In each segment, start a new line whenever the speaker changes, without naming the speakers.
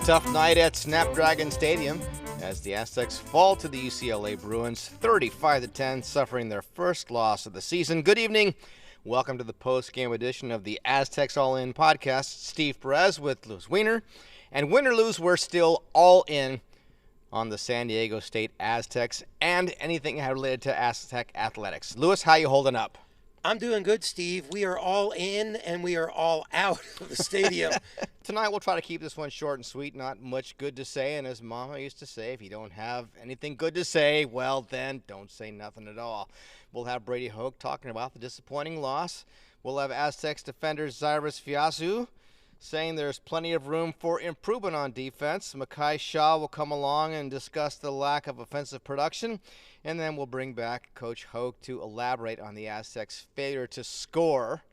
tough night at Snapdragon Stadium as the Aztecs fall to the UCLA Bruins 35-10, suffering their first loss of the season. Good evening. Welcome to the post-game edition of the Aztecs All In podcast. Steve Perez with Weiner. And win or lose, we're still all in on the San Diego State Aztecs and anything related to Aztec athletics. Lewis, how you holding up?
I'm doing good, Steve. We are all in and we are all out of the stadium.
Tonight we'll try to keep this one short and sweet. Not much good to say, and as Mama used to say, if you don't have anything good to say, well then don't say nothing at all. We'll have Brady Hoke talking about the disappointing loss. We'll have Aztecs defender Zyrus Fiaseu saying there's plenty of room for improvement on defense. Mekhi will come along and discuss the lack of offensive production. And then we'll bring back Coach Hoke to elaborate on the Aztecs' failure to score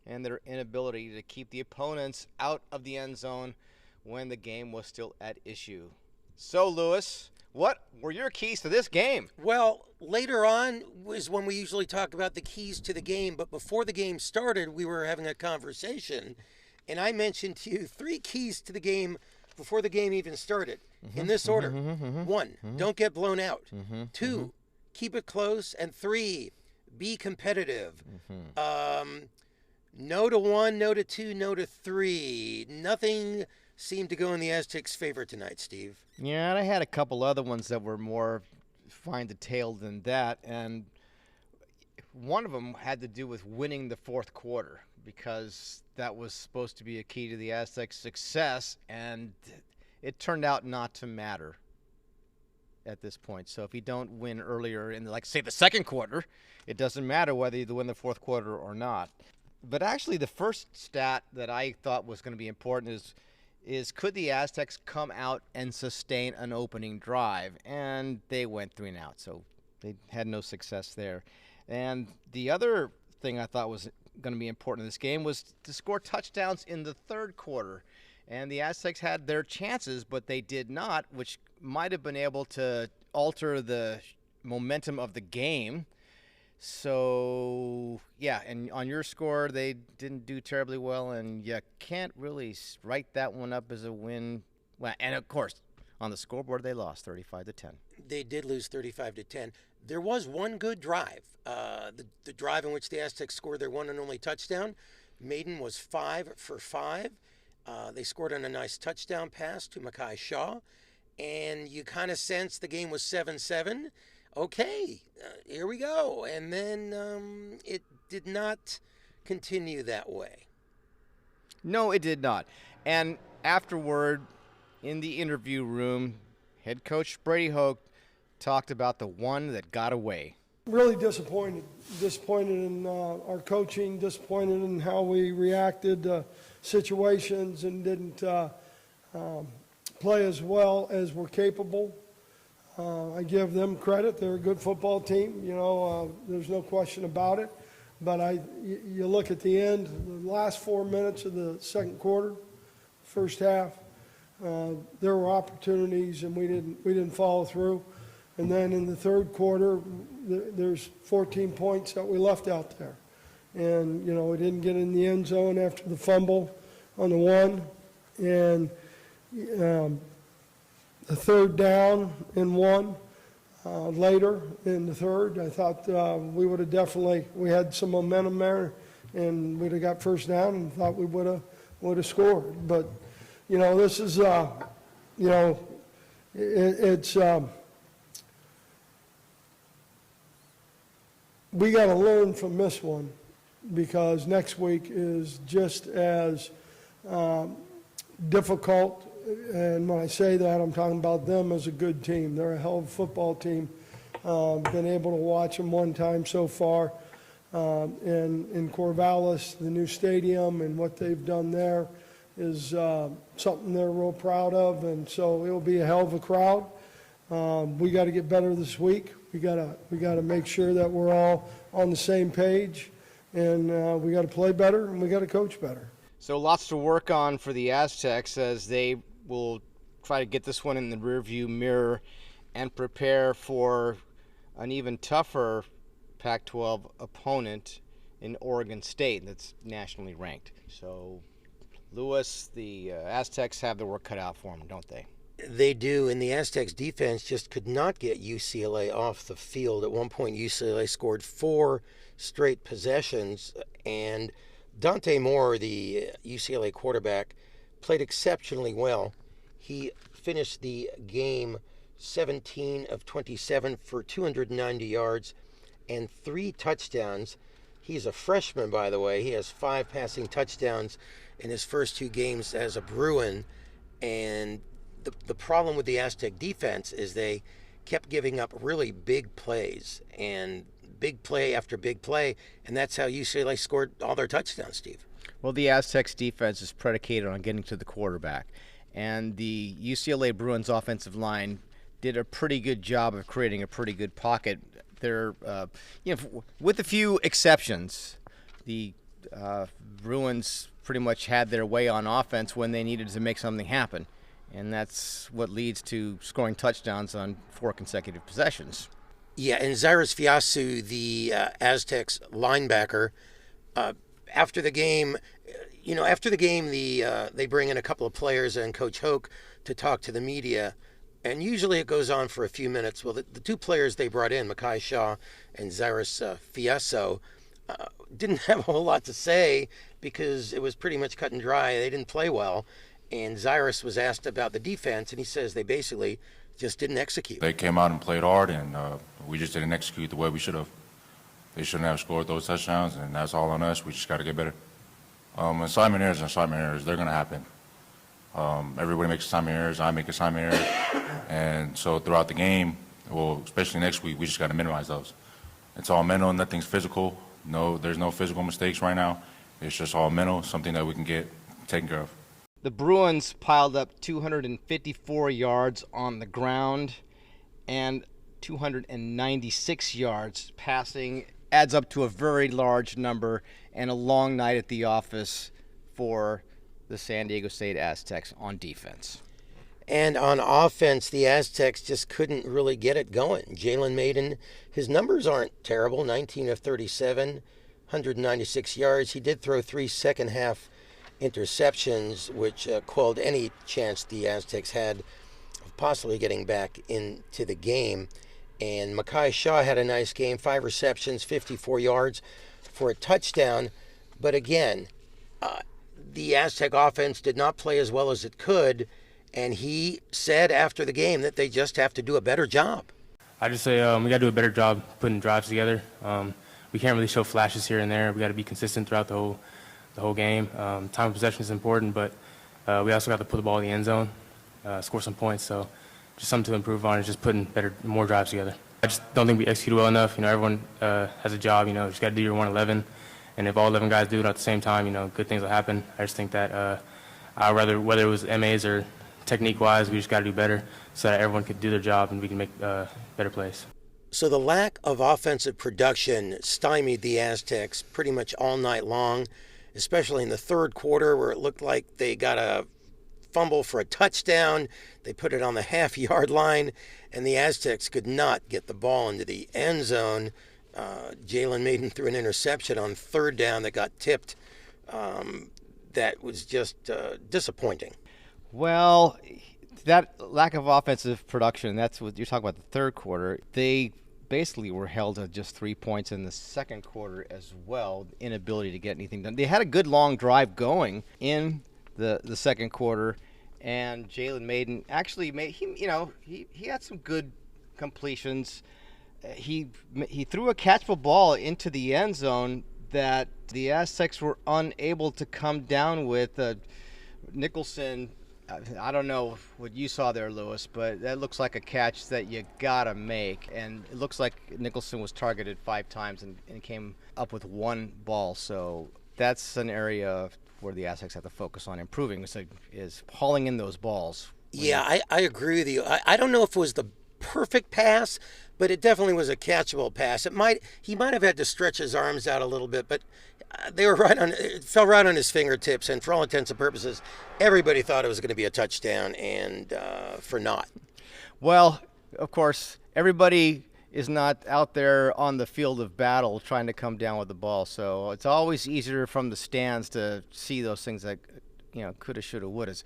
and their inability to keep the opponents out of the end zone when the game was still at issue. So, Lewis, what were your keys to this game?
Well, later on is when we usually talk about the keys to the game. But before the game started, we were having a conversation. And I mentioned to you 3 keys to the game before the game even started. In this order. 1, don't get blown out. 2, keep it close. And 3, be competitive. No to 1, no to 2, no to 3. Nothing seemed to go in the Aztecs' favor tonight, Steve.
Yeah, and I had a couple other ones that were more fine-detailed than that. And one of them had to do with winning the fourth quarter, because that was supposed to be a key to the Aztecs' success, and it turned out not to matter at this point. So if you don't win earlier in, say, the second quarter, it doesn't matter whether you win the fourth quarter or not. But actually, the first stat that I thought was going to be important is could the Aztecs come out and sustain an opening drive? And they went 3 and out, so they had no success there. And the other thing I thought was going to be important in this game was to score touchdowns in the third quarter. And the Aztecs had their chances, but they did not, which might have been able to alter the momentum of the game. So, yeah, and on your score, they didn't do terribly well, and you can't really write that one up as a win. Well, and, of course, on the scoreboard, they lost 35-10.
They did lose 35-10. There was one good drive. The drive in which the Aztecs scored their one and only touchdown. Maiden was 5 for 5. They scored on a nice touchdown pass to Mekhi, and you kind of sensed the game was 7-7. Okay, here we go. And then it did not continue that way.
No, it did not. And afterward, in the interview room, head coach Brady Hoke talked about the one that got away.
Really disappointed in our coaching, disappointed in how we reacted to situations and didn't play as well as we're capable. I give them credit. They're a good football team. There's no question about it. But you look at the end, the last 4 minutes of the second quarter, first half, there were opportunities and we didn't follow through. And then in the third quarter, there's 14 points that we left out there. And, we didn't get in the end zone after the fumble on the 1. And the third down and 1 later in the third, I thought we would have we had some momentum there, and we'd have got first down and thought we would have scored. But, this is, it's... we got to learn from this one, because next week is just as difficult. And when I say that, I'm talking about them as a good team. They're a hell of a football team. Been able to watch them one time so far. In Corvallis, the new stadium, and what they've done there is something they're real proud of. And so it'll be a hell of a crowd. We got to get better this week. We got to make sure that we're all on the same page, and we got to play better and we got to coach better.
So lots to work on for the Aztecs as they will try to get this one in the rearview mirror and prepare for an even tougher Pac-12 opponent in Oregon State that's nationally ranked. So Lewis, the Aztecs have the work cut out for them, don't they?
They do, and the Aztecs defense just could not get UCLA off the field. At one point, UCLA scored 4 straight possessions, and Dante Moore, the UCLA quarterback, played exceptionally well. He finished the game 17 of 27 for 290 yards and 3 touchdowns. He's a freshman, by the way. He has 5 passing touchdowns in his first 2 games as a Bruin. And the problem with the Aztec defense is they kept giving up really big plays and big play after big play, and that's how UCLA scored all their touchdowns, Steve.
Well, the Aztecs defense is predicated on getting to the quarterback, and the UCLA Bruins offensive line did a pretty good job of creating a pretty good pocket. They're, with a few exceptions, the Bruins pretty much had their way on offense when they needed to make something happen, and that's what leads to scoring touchdowns on 4 consecutive possessions.
Yeah, and Zyrus Fiaseu, the Aztecs linebacker, after the game, they bring in a couple of players and Coach Hoke to talk to the media, and usually it goes on for a few minutes. Well, the 2 players they brought in, Mekhi and Zyrus Fiaseu, didn't have a whole lot to say because it was pretty much cut and dry. They didn't play well, and Zyrus was asked about the defense, and he says they basically just didn't execute.
They came out and played hard, and we just didn't execute the way we should have. They shouldn't have scored those touchdowns, and that's all on us. We just got to get better. Assignment errors, they're going to happen. Everybody makes assignment errors. I make assignment errors. And so throughout the game, well, especially next week, we just got to minimize those. It's all mental. Nothing's physical. No, there's no physical mistakes right now. It's just all mental, something that we can get taken care of.
The Bruins piled up 254 yards on the ground and 296 yards passing. Adds up to a very large number and a long night at the office for the San Diego State Aztecs on defense.
And on offense, the Aztecs just couldn't really get it going. Jalen Maiden, his numbers aren't terrible, 19 of 37, 196 yards. He did throw 3 second-half interceptions, which quelled any chance the Aztecs had of possibly getting back into the game. And Mekhi had a nice game, 5 receptions, 54 yards for a touchdown. But again, the Aztec offense did not play as well as it could, and he said after the game that they just have to do a better job.
I just say we got to do a better job putting drives together. We can't really show flashes here and there. We got to be consistent throughout the whole game. Time of possession is important, but we also got to put the ball in the end zone, score some points. So just something to improve on is just putting more drives together. I just don't think we executed well enough. Everyone has a job. Just got to do your 111, and if all 11 guys do it at the same time, good things will happen. I just think that whether it was MAs or technique-wise, we just got to do better so that everyone could do their job and we can make better plays.
So the lack of offensive production stymied the Aztecs pretty much all night long, especially in the third quarter where it looked like they got a fumble for a touchdown. They put it on the half-yard line, and the Aztecs could not get the ball into the end zone. Jalen Maiden threw an interception on third down that got tipped. That was just disappointing.
Well, that lack of offensive production, that's what you're talking about, the third quarter. They basically were held to just 3 points in the second quarter as well, inability to get anything done. They had a good long drive going in the second quarter, and Jalen Maiden actually he had some good completions. He threw a catchable ball into the end zone that the Aztecs were unable to come down with. Nicholson, I don't know what you saw there, Lewis, but that looks like a catch that you gotta make. And it looks like Nicholson was targeted 5 times and came up with 1 ball. So that's an area where the Aztecs have to focus on improving, is hauling in those balls.
Yeah, I agree with you. I don't know if it was the perfect pass, but it definitely was a catchable pass. He might have had to stretch his arms out a little bit, but they were it fell right on his fingertips, and for all intents and purposes, everybody thought it was going to be a touchdown, and for not.
Well, of course, everybody is not out there on the field of battle trying to come down with the ball, so it's always easier from the stands to see those things that coulda, shoulda, wouldas.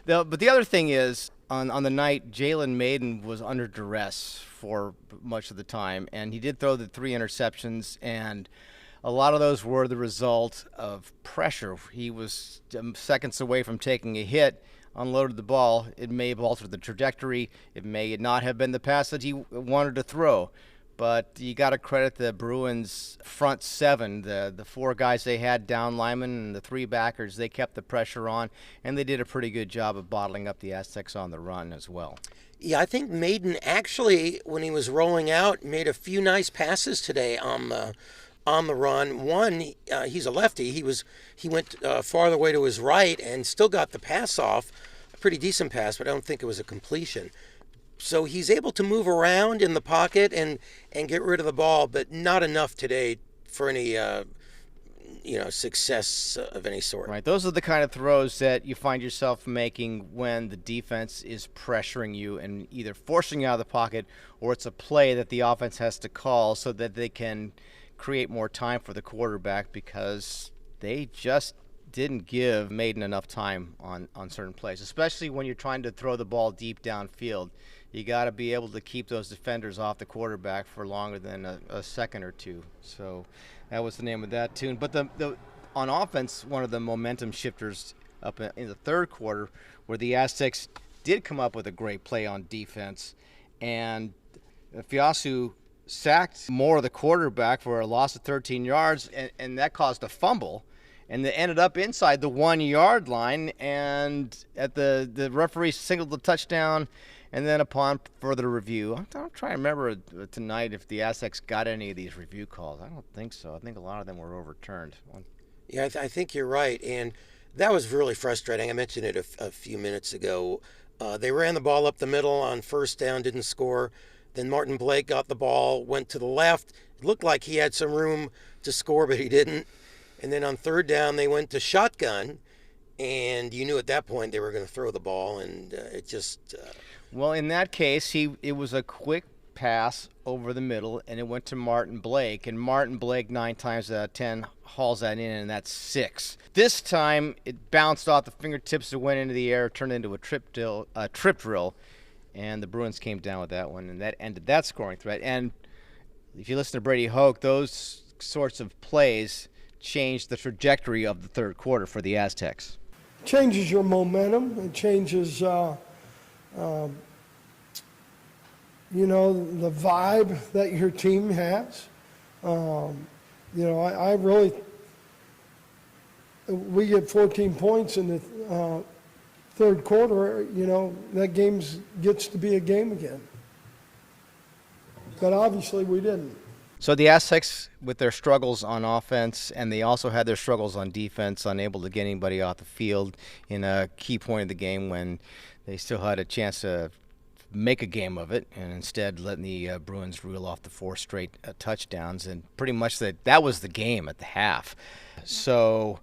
But the other thing is, on the night, Jalen Maiden was under duress for much of the time, and he did throw the 3 interceptions, and a lot of those were the result of pressure. He was seconds away from taking a hit, unloaded the ball. It may have altered the trajectory. It may not have been the pass that he wanted to throw. But you got to credit the Bruins front 7, the 4 guys they had down linemen and the 3 backers. They kept the pressure on, and they did a pretty good job of bottling up the Aztecs on the run as well.
Yeah, I think Maiden actually, when he was rolling out, made a few nice passes today on the run. One, he's a lefty. He went farther away to his right and still got the pass off. A pretty decent pass, but I don't think it was a completion. So he's able to move around in the pocket and get rid of the ball, but not enough today for any success of any sort.
Right. Those are the kind of throws that you find yourself making when the defense is pressuring you and either forcing you out of the pocket, or it's a play that the offense has to call so that they can create more time for the quarterback, because they just didn't give Maiden enough time on certain plays, especially when you're trying to throw the ball deep downfield. You got to be able to keep those defenders off the quarterback for longer than a second or two. So that was the name of that tune. But on offense, one of the momentum shifters up in the third quarter, where the Aztecs did come up with a great play on defense, and Fiaseu sacked more of the quarterback for a loss of 13 yards, and that caused a fumble. And they ended up inside the 1-yard line, and at the referee signaled the touchdown. And then upon further review, I'm trying to remember tonight if the Aztecs got any of these review calls. I don't think so. I think a lot of them were overturned.
Yeah, I think you're right. And that was really frustrating. I mentioned it a few minutes ago. They ran the ball up the middle on first down, didn't score. Then Martin Blake got the ball, went to the left. It looked like he had some room to score, but he didn't. And then on third down, they went to shotgun. And you knew at that point they were going to throw the ball, and it just...
Well, in that case, it was a quick pass over the middle, and it went to Martin Blake. And Martin Blake, 9 times out of 10, hauls that in, and that's 6. This time, it bounced off the fingertips, it went into the air, turned into a trip drill, and the Bruins came down with that one, and that ended that scoring threat. And if you listen to Brady Hoke, those sorts of plays changed the trajectory of the third quarter for the Aztecs.
Changes your momentum. It changes, the vibe that your team has. I really, we get 14 points in the third quarter, that game gets to be a game again. But obviously we didn't.
So the Aztecs, with their struggles on offense, and they also had their struggles on defense, unable to get anybody off the field in a key point of the game when they still had a chance to make a game of it, and instead letting the Bruins reel off the 4 straight touchdowns, and pretty much that was the game at the half. So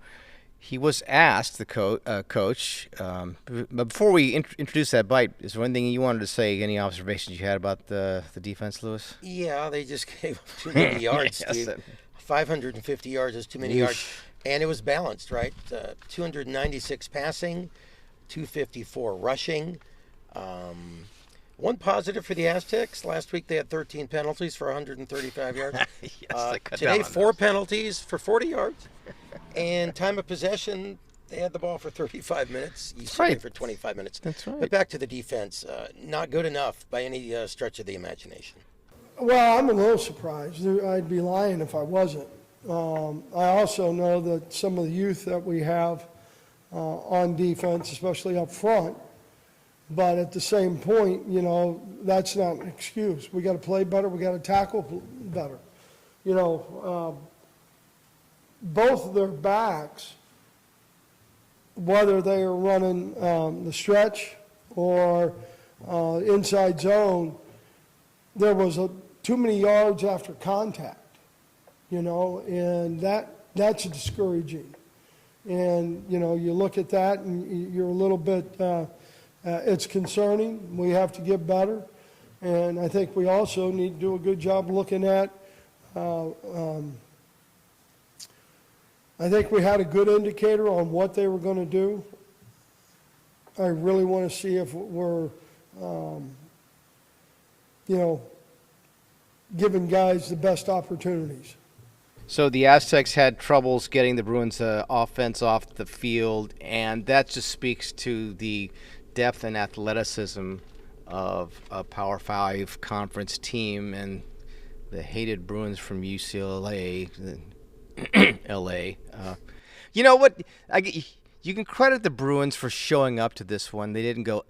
he was asked, the coach, but before we introduce that bite, is there anything you wanted to say, any observations you had about the defense, Lewis?
Yeah, they just gave up too many yards, Steve. 550 yards is too many yards. And it was balanced, right? 296 passing, 254 rushing. One positive for the Aztecs. Last week they had 13 penalties for 135 yards.
Yes,
today, 4 penalties for 40 yards. And time of possession, they had the ball for 35 minutes. UCLA for 25 minutes.
That's right.
But back to the defense. Not good enough by any stretch of the imagination.
Well, I'm a little surprised. I'd be lying if I wasn't. I also know that some of the youth that we have on defense, especially up front, but at the same point, that's not an excuse. We got to play better. We got to tackle better. Both of their backs, whether they are running the stretch or inside zone, there was too many yards after contact, and that's discouraging. And, you look at that and you're a little bit, it's concerning. We have to get better. And I think we also need to do a good job looking at, I think we had a good indicator on what they were going to do I really want to see if we're, giving guys the best opportunities.
So the Aztecs had troubles getting the Bruins' offense off the field, and that just speaks to the depth and athleticism of a Power 5 conference team and the hated Bruins from UCLA, LA. You know what? You can credit the Bruins for showing up to this one. They didn't go,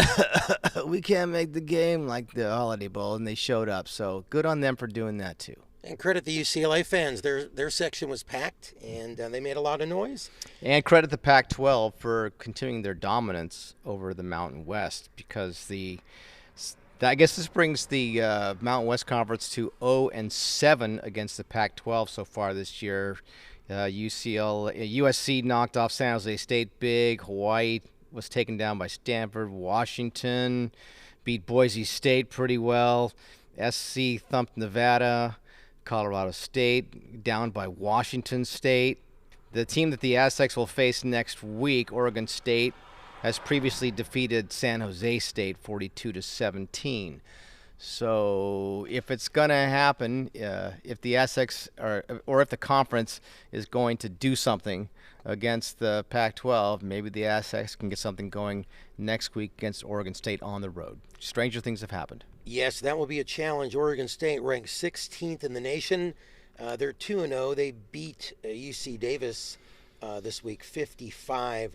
we can't make the game like the Holiday Bowl, and they showed up. So good on them for doing that too.
And credit the UCLA fans. Their section was packed, and they made a lot of noise.
And credit the Pac-12 for continuing their dominance over the Mountain West, because I guess this brings the Mountain West Conference to 0-7 against the Pac-12 so far this year. USC knocked off San Jose State big. Hawaii was taken down by Stanford. Washington beat Boise State pretty well. SC thumped Nevada. Colorado State down by Washington State. The team that the Aztecs will face next week, Oregon State, has previously defeated San Jose State 42-17. So if it's going to happen, if the Aztecs or if the conference is going to do something against the Pac-12, maybe the Aztecs can get something going next week against Oregon State on the road. Stranger things have happened.
Yes, that will be a challenge. Oregon State ranked 16th in the nation. They're 2-0. They beat UC Davis this week 55-7.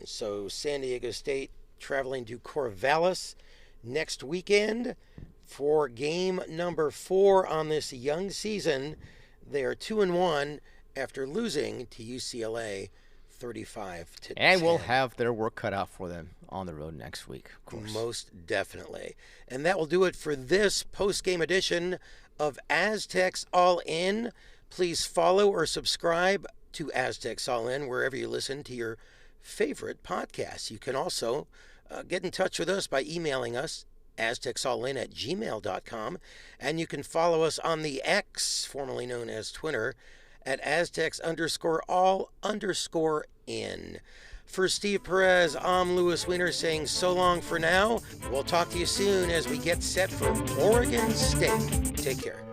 So San Diego State traveling to Corvallis next weekend for game number 4 on this young season. They are 2-1 after losing to UCLA 35-10.
And we'll have their work cut out for them on the road next week, of course.
Most definitely. And that will do it for this post-game edition of Aztecs All In. Please follow or subscribe to Aztecs All In wherever you listen to your favorite podcasts. You can also get in touch with us by emailing us, aztecsallin@gmail.com. And you can follow us on the X, formerly known as Twitter, at Aztecs_all_in. For Steve Perez, I'm Louis Weiner saying so long for now. We'll talk to you soon as we get set for Oregon State. Take care.